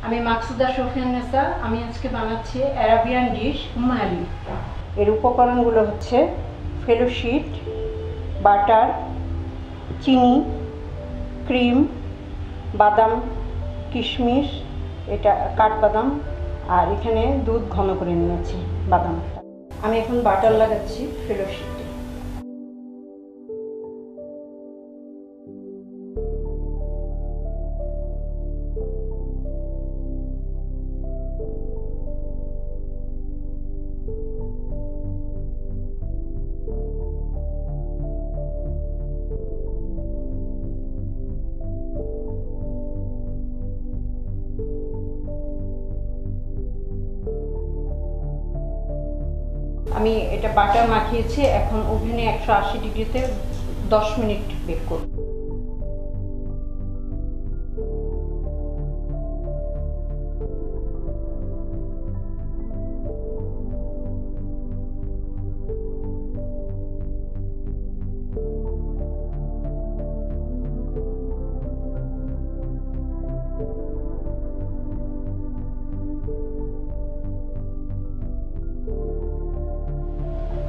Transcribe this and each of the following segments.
আমি মাকসুদা শফিয়ান্নেসা। আমি আজকে বানাচ্ছি অ্যারাবিয়ান ডিশ উমালি। এর উপকরণগুলো হচ্ছে ফেলোশিট, বাটার, চিনি, ক্রিম, বাদাম, কিশমিশ, এটা কাঠবাদাম, আর এখানে দুধ ঘন করে নিয়েছি বাদামটা। আমি এখন বাটার লাগাচ্ছি ফেলোশিটে। আমি এটা বাটার মাখিয়েছি, এখন ওভেনে 180 ডিগ্রিতে 10 মিনিট বেক করব।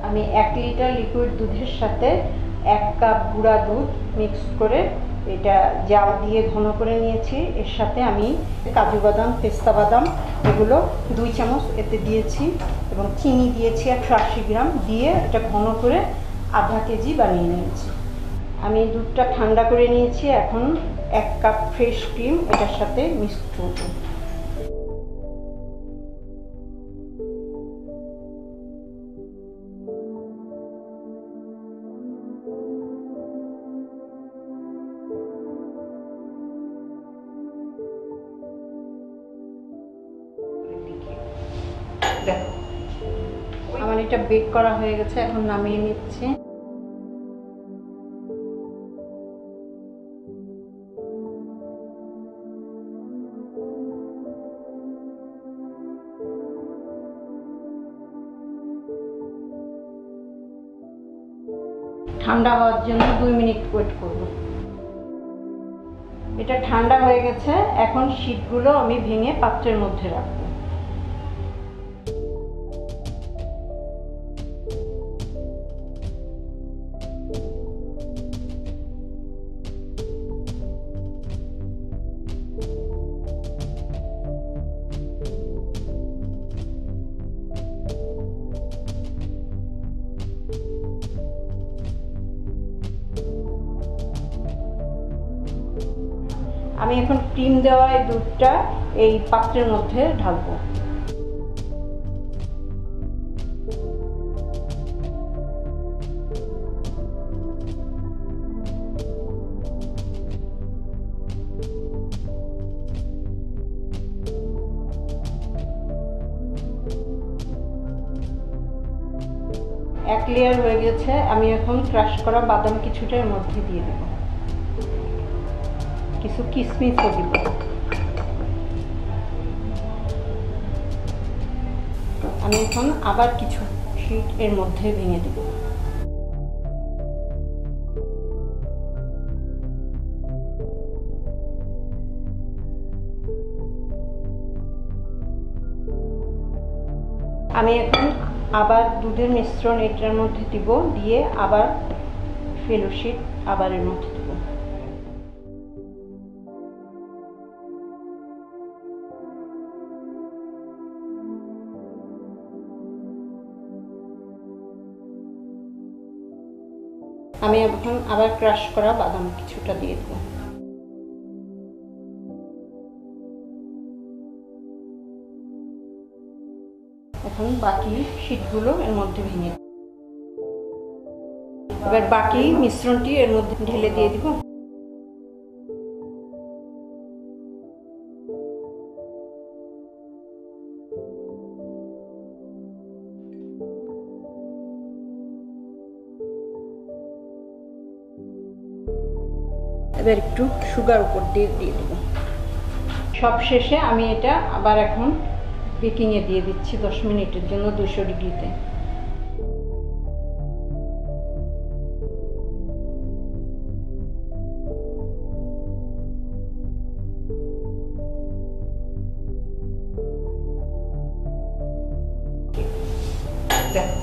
আমি 1 লিটার লিকুইড দুধের সাথে 1 কাপ গুঁড়া দুধ মিক্স করে এটা জাল দিয়ে ঘন করে নিয়েছি। এর সাথে আমি কাজু বাদাম, পেস্তা বাদাম এগুলো 2 চামচ এতে দিয়েছি এবং চিনি দিয়েছি 180 গ্রাম দিয়ে এটা ঘন করে আধা কেজি বানিয়ে নিয়েছি। আমি দুধটা ঠান্ডা করে নিয়েছি, এখন 1 কাপ ফ্রেশ ক্রিম এটার সাথে মিক্স করব। দেখো আমার এটা বেক করা হয়ে গেছে, এখন নামিয়ে নিচ্ছি। ঠান্ডা হওয়ার জন্য 2 মিনিট ওয়েট করব। এটা ঠান্ডা হয়ে গেছে, এখন শীটগুলো আমি ভেঙে পাত্রের মধ্যে রাখবো। আমি এখন ক্রিম দেওয়া এই দুধটা এই পাত্রের মধ্যে ঢালবো। এক লেয়ার হয়ে গেছে, আমি এখন ক্রাশ করা বাদাম কিছুটা এর মধ্যে দিয়ে দেব, কিছু কিশমিশও দিব। আমি এখন আবার কিছু শীট এর মধ্যে ভেঙে দেব। আমি এখন আবার দুধের মিশ্রণ এটার মধ্যে দিব, দিয়ে আবার ফেলোশিট আবার এর মধ্যে দেব। আমি এখন আবার ক্রাশ করা বাদাম কিছুটা দিয়ে দেব। এখন বাকি শীটগুলো এর মধ্যে ভেঙে, এবার বাকি মিশ্রণটি এর মধ্যে ঢেলে দিয়ে দিব। এবার একটু সুগার উপর দিয়ে দেব। সব শেষে আমি এটা আবার এখন বেকিংয়ে দিয়ে দিচ্ছি 10 মিনিটের জন্য 200 ডিগ্রিতে। দেখো।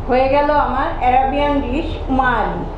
হয়ে গেল আমার অ্যারাবিয়ান ডিশ উমালি।